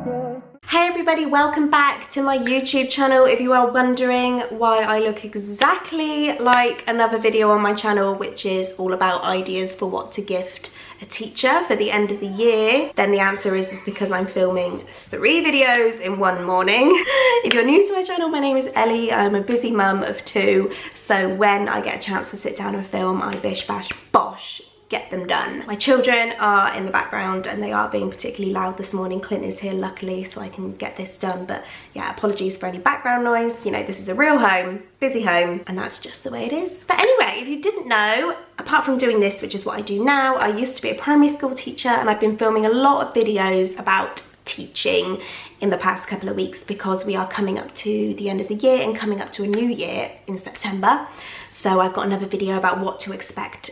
Hey everybody, welcome back to my YouTube channel. If you are wondering why I look exactly like another video on my channel, which is all about ideas for what to gift a teacher for the end of the year, then the answer is because I'm filming 3 videos in one morning. If you're new to my channel, my name is Ellie. I'm a busy mum of 2, so when I get a chance to sit down and film, I bish bash bosh get them done. My children are in the background and they are being particularly loud this morning. Clint is here luckily so I can get this done, but yeah, apologies for any background noise. You know, this is a real home, busy home, and that's just the way it is. But anyway, if you didn't know, apart from doing this, which is what I do now, I used to be a primary school teacher and I've been filming a lot of videos about teaching in the past couple of weeks because we are coming up to the end of the year and coming up to a new year in September. So I've got another video about what to expect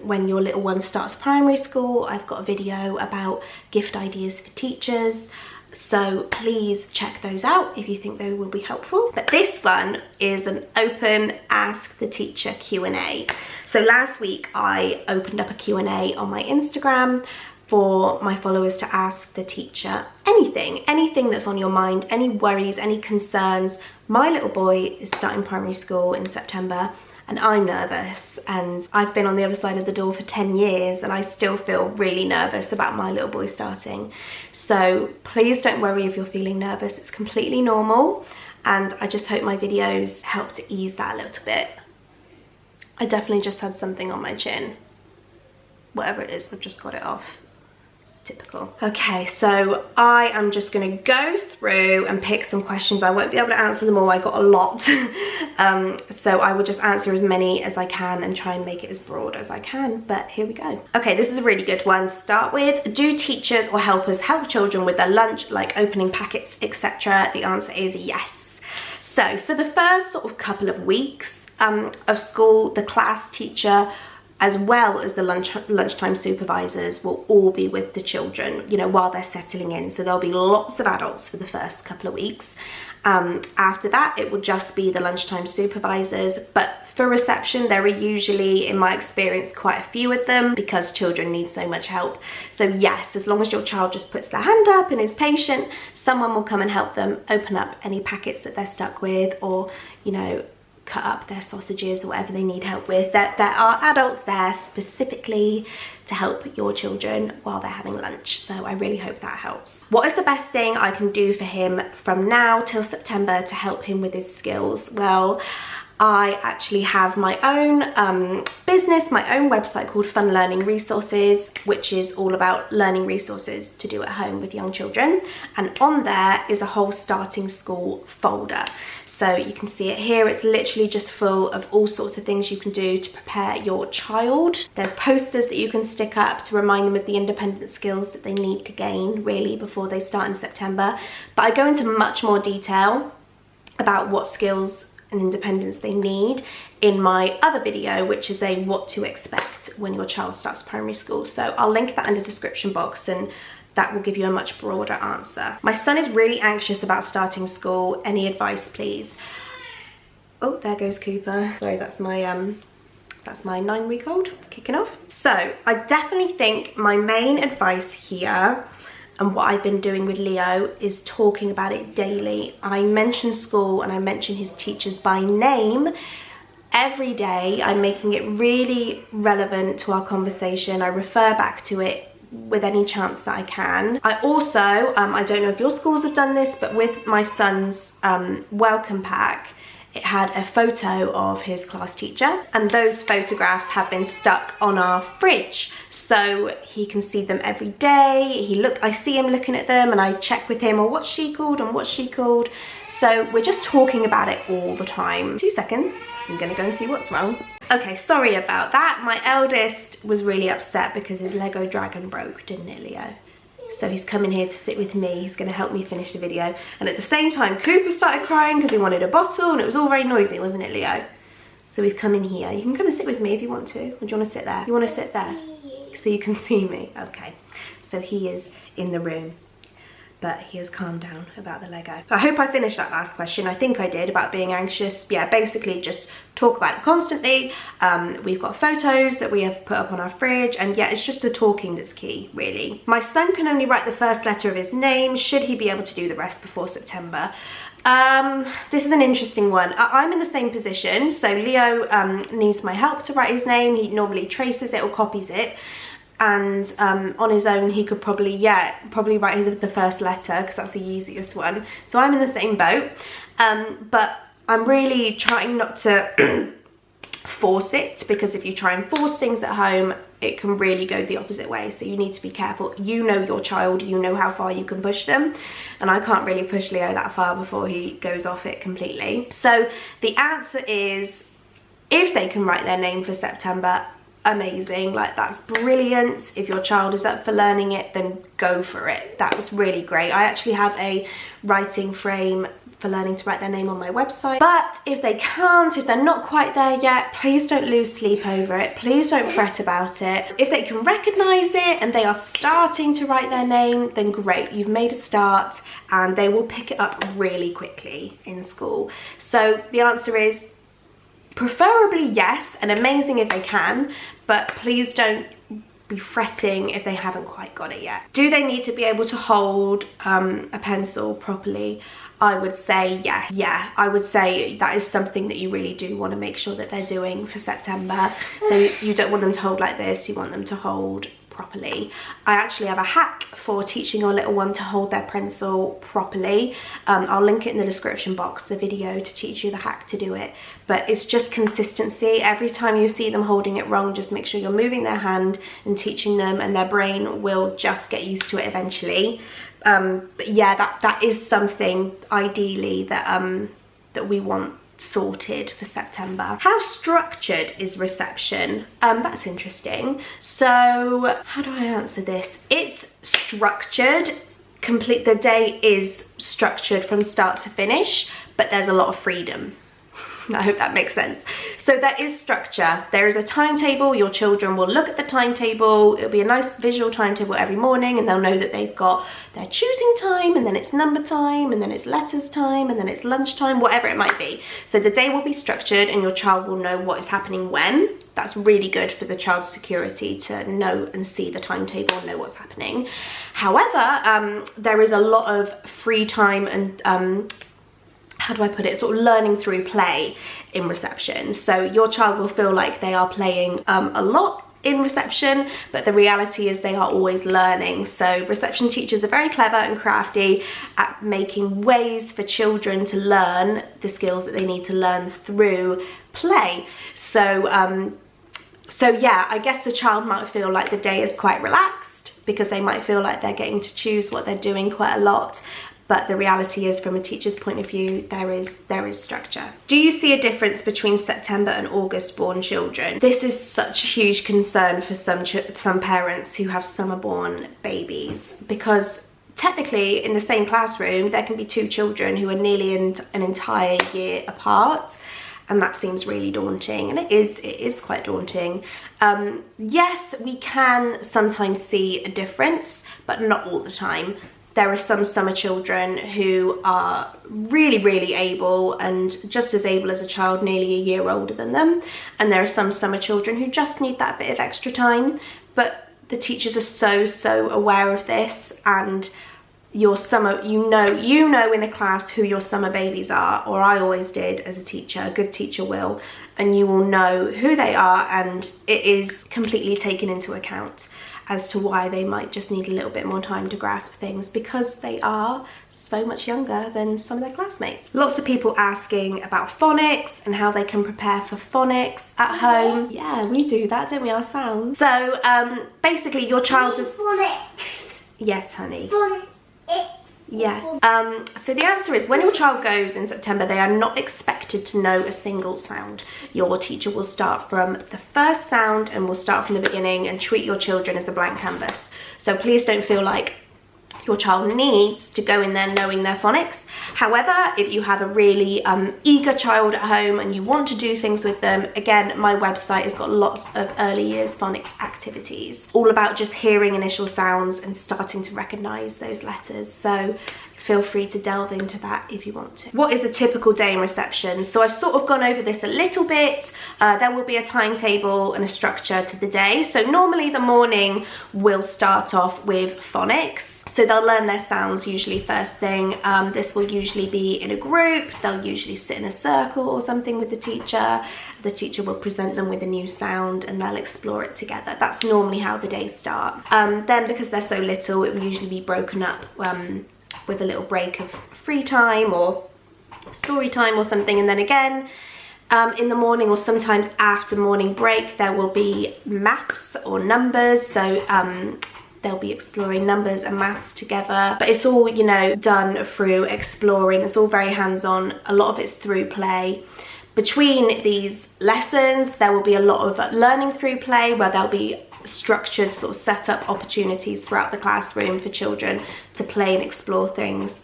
when your little one starts primary school. I've got a video about gift ideas for teachers. So please check those out if you think they will be helpful. But this one is an open Ask the Teacher Q&A. So last week I opened up a Q&A on my Instagram for my followers to ask the teacher anything that's on your mind, any worries, any concerns. My little boy is starting primary school in September and I'm nervous, and I've been on the other side of the door for 10 years and I still feel really nervous about my little boy starting. So please don't worry if you're feeling nervous, it's completely normal, and I just hope my videos help to ease that a little bit. I definitely just had something on my chin. Whatever it is, I've just got it off. Typical. Okay, so I am just going to go through and pick some questions. I won't be able to answer them all, I got a lot. So I will just answer as many as I can and try and make it as broad as I can, but here we go. Okay, this is a really good one to start with. Do teachers or helpers help children with their lunch, like opening packets, etc.? The answer is yes. So for the first sort of couple of weeks of school, the class teacher as well as the lunchtime supervisors will all be with the children, you know, while they're settling in. So there'll be lots of adults for the first couple of weeks. After that, it will just be the lunchtime supervisors. But for reception, there are usually, in my experience, quite a few of them because children need so much help. So yes, as long as your child just puts their hand up and is patient, someone will come and help them open up any packets that they're stuck with, or, you know, cut up their sausages or whatever they need help with. There are adults there specifically to help your children while they're having lunch, so I really hope that helps. What is the best thing I can do for him from now till September to help him with his skills? Well, I actually have my own business, my own website called Fun Learning Resources, which is all about learning resources to do at home with young children. And on there is a whole starting school folder. So you can see it here. It's literally just full of all sorts of things you can do to prepare your child. There's posters that you can stick up to remind them of the independent skills that they need to gain really before they start in September. But I go into much more detail about what skills and independence they need in my other video, which is a what to expect when your child starts primary school. So I'll link that in the description box and that will give you a much broader answer. My son is really anxious about starting school. Any advice, please? Oh, there goes Cooper. Sorry, that's my 9-week-old kicking off. So I definitely think my main advice here, and what I've been doing with Leo, is talking about it daily. I mention school and I mention his teachers by name every day. I'm making it really relevant to our conversation. I refer back to it with any chance that I can. I also, I don't know if your schools have done this, but with my son's welcome pack, it had a photo of his class teacher, and those photographs have been stuck on our fridge so he can see them every day. I see him looking at them and I check with him, or what's she called and what's she called. So we're just talking about it all the time. 2 seconds, I'm gonna go and see what's wrong. Okay, sorry about that. My eldest was really upset because his Lego dragon broke, didn't it, Leo? So he's coming here to sit with me. He's going to help me finish the video. And at the same time, Cooper started crying because he wanted a bottle, and it was all very noisy, wasn't it, Leo? So we've come in here. You can come and sit with me if you want to. Or do you want to sit there? You want to sit there so you can see me? Okay. So he is in the room. but he has calmed down about the Lego. I hope I finished that last question. I think I did, about being anxious. Yeah, basically just talk about it constantly. We've got photos that we have put up on our fridge, and yeah, it's just the talking that's key, really. My son can only write the first letter of his name. Should he be able to do the rest before September? This is an interesting one. I'm in the same position. So Leo needs my help to write his name. He normally traces it or copies it. And on his own he could probably write the first letter, because that's the easiest one. So I'm in the same boat, but I'm really trying not to force it, because if you try and force things at home, it can really go the opposite way. So you need to be careful. You know your child, you know how far you can push them, and I can't really push Leo that far before he goes off it completely. So the answer is, if they can write their name for September, amazing, like that's brilliant. If your child is up for learning it, then go for it. That was really great. I actually have a writing frame for learning to write their name on my website. But if they can't, if they're not quite there yet, please don't lose sleep over it. Please don't fret about it. If they can recognize it and they are starting to write their name, then great, you've made a start, and they will pick it up really quickly in school. So the answer is preferably yes, and amazing if they can, but please don't be fretting if they haven't quite got it yet. Do they need to be able to hold a pencil properly? I would say yeah. Yeah, I would say that is something that you really do want to make sure that they're doing for September. So you don't want them to hold like this, you want them to hold properly. I actually have a hack for teaching your little one to hold their pencil properly. I'll link it in the description box, the video, to teach you the hack to do it. But it's just consistency. Every time you see them holding it wrong, just make sure you're moving their hand and teaching them, and their brain will just get used to it eventually. But yeah, that is something ideally that we want sorted for September. How structured is reception? That's interesting. So how do I answer this? It's structured. The day is structured from start to finish, but there's a lot of freedom. I hope that makes sense. So there is structure. There is a timetable. Your children will look at the timetable. It'll be a nice visual timetable every morning, and they'll know that they've got their choosing time, and then it's number time, and then it's letters time, and then it's lunch time, whatever it might be. So the day will be structured, and your child will know what is happening when. That's really good for the child's security to know and see the timetable and know what's happening. However, there is a lot of free time and how do I put it, sort of learning through play in reception. So your child will feel like they are playing a lot in reception, but the reality is they are always learning. So reception teachers are very clever and crafty at making ways for children to learn the skills that they need to learn through play. So yeah, I guess the child might feel like the day is quite relaxed, because they might feel like they're getting to choose what they're doing quite a lot. But the reality is, from a teacher's point of view, there is structure. Do you see a difference between September and August born children? This is such a huge concern for some parents who have summer born babies, because technically in the same classroom there can be two children who are nearly an entire year apart, and that seems really daunting, and it is quite daunting. Yes, we can sometimes see a difference, but not all the time. There are some summer children who are really, really able, and just as able as a child nearly a year older than them. And there are some summer children who just need that bit of extra time. But the teachers are so aware of this, and your summer, you know in a class who your summer babies are, or I always did as a teacher, a good teacher will, and you will know who they are, and it is completely taken into account as to why they might just need a little bit more time to grasp things, because they are so much younger than some of their classmates. Lots of people asking about phonics and how they can prepare for phonics at home. Yeah, we do that, don't we, our sounds? So basically your child is... Phonics. Yes, honey. Phonics. Yeah. So the answer is, when your child goes in September, they are not expected to know a single sound. Your teacher will start from the first sound and will start from the beginning and treat your children as a blank canvas. So please don't feel like your child needs to go in there knowing their phonics. However, if you have a really eager child at home and you want to do things with them, again, my website has got lots of early years phonics activities, all about just hearing initial sounds and starting to recognize those letters. So feel free to delve into that if you want to. What is a typical day in reception? So I've sort of gone over this a little bit. There will be a timetable and a structure to the day. So normally the morning will start off with phonics. So they'll learn their sounds usually first thing. This will usually be in a group. They'll usually sit in a circle or something with the teacher. The teacher will present them with a new sound and they'll explore it together. That's normally how the day starts. Then because they're so little, it will usually be broken up with a little break of free time or story time or something, and then again in the morning or sometimes after morning break there will be maths or numbers. So they'll be exploring numbers and maths together, but it's all, you know, done through exploring. It's all very hands-on. A lot of it's through play. Between these lessons there will be a lot of learning through play, where there'll be structured sort of set up opportunities throughout the classroom for children to play and explore things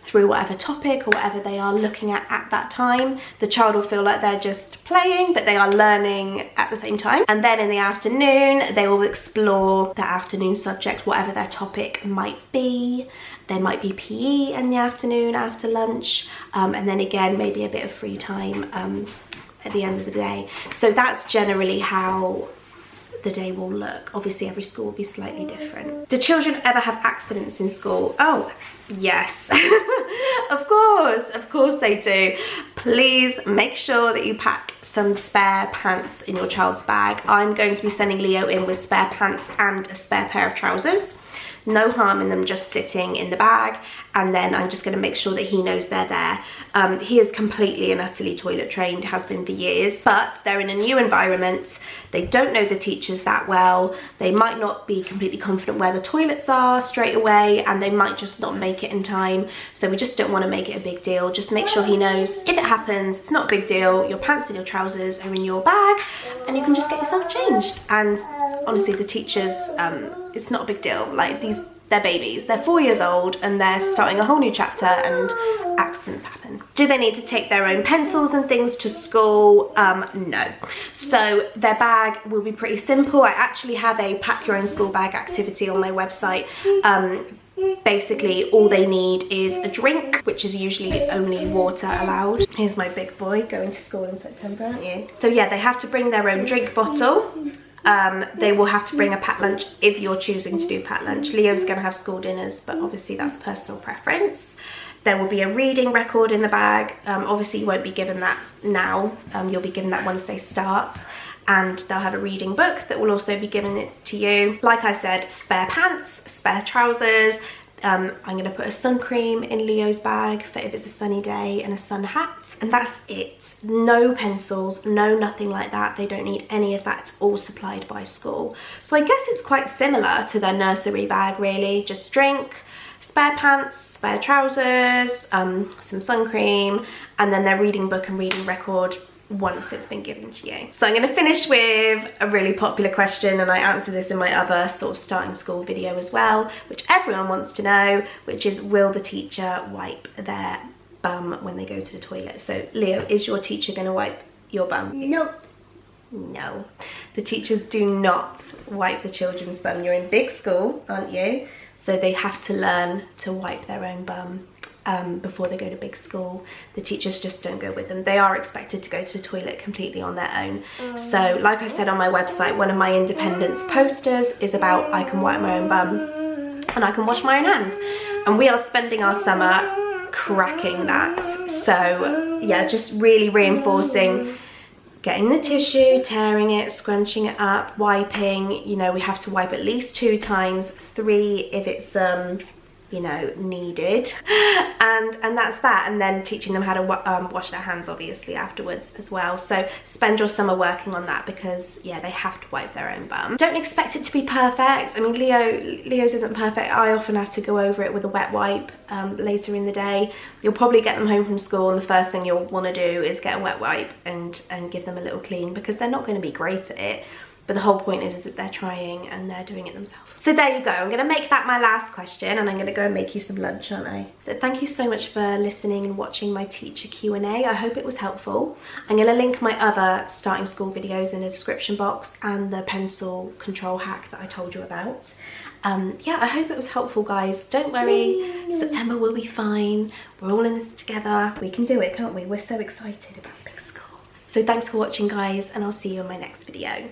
through whatever topic or whatever they are looking at that time. The child will feel like they're just playing, but they are learning at the same time. And then in the afternoon they will explore their afternoon subject, whatever their topic might be. There might be PE in the afternoon after lunch, and then again maybe a bit of free time at the end of the day. So that's generally how the day will look. Obviously every school will be slightly different. Do children ever have accidents in school? Oh yes. of course they do. Please make sure that you pack some spare pants in your child's bag. I'm going to be sending Leo in with spare pants and a spare pair of trousers. No harm in them just sitting in the bag, and then I'm just going to make sure that he knows they're there. He is completely and utterly toilet trained, has been for years, but they're in a new environment. They don't know the teachers that well. They might not be completely confident where the toilets are straight away, and they might just not make it in time. So we just don't want to make it a big deal. Just make sure he knows if it happens, it's not a big deal. Your pants and your trousers are in your bag and you can just get yourself changed. And honestly, the teachers, it's not a big deal. Like, they're babies, they're 4 years old and they're starting a whole new chapter, and accidents happen. Do they need to take their own pencils and things to school? No. So their bag will be pretty simple. I actually have a pack your own school bag activity on my website. Basically all they need is a drink, which is usually only water allowed. Here's my big boy going to school in September, aren't you? So yeah, they have to bring their own drink bottle. They will have to bring a packed lunch if you're choosing to do packed lunch. Leo's going to have school dinners, but obviously that's personal preference. There will be a reading record in the bag. Obviously you won't be given that now. You'll be given that once they start. And they'll have a reading book that will also be given it to you. Like I said, spare pants, spare trousers. I'm going to put a sun cream in Leo's bag for if it's a sunny day, and a sun hat, and that's it. No pencils, no nothing like that. They don't need any of that. It's all supplied by school. So I guess it's quite similar to their nursery bag really. Just drink, spare pants, spare trousers, some sun cream, and then their reading book and reading record once it's been given to you. So I'm going to finish with a really popular question, and I answered this in my other sort of starting school video as well, which everyone wants to know, which is, will the teacher wipe their bum when they go to the toilet? So Leo, is your teacher going to wipe your bum? No. No, the teachers do not wipe the children's bum. You're in big school, aren't you? So they have to learn to wipe their own bum before they go to big school. The teachers just don't go with them. They are expected to go to the toilet completely on their own. So like I said on my website, one of my independence posters is about I can wipe my own bum and I can wash my own hands. And we are spending our summer cracking that. So yeah, just really reinforcing getting the tissue, tearing it, scrunching it up, wiping. You know, we have to wipe at least 2 times, 3 if it's you know, needed, and that's that. And then teaching them how to wash their hands obviously afterwards as well. So spend your summer working on that, because yeah, they have to wipe their own bum. Don't expect it to be perfect. I mean, Leo's isn't perfect. I often have to go over it with a wet wipe later in the day. You'll probably get them home from school and the first thing you'll want to do is get a wet wipe and give them a little clean, because they're not going to be great at it. But the whole point is that they're trying and they're doing it themselves. So there you go. I'm going to make that my last question, and I'm going to go and make you some lunch, aren't I? But thank you so much for listening and watching my teacher Q&A. I hope it was helpful. I'm going to link my other starting school videos in the description box and the pencil control hack that I told you about. Yeah, I hope it was helpful, guys. Don't worry, September will be fine. We're all in this together. We can do it, can't we? We're so excited about big school. So thanks for watching, guys, and I'll see you in my next video.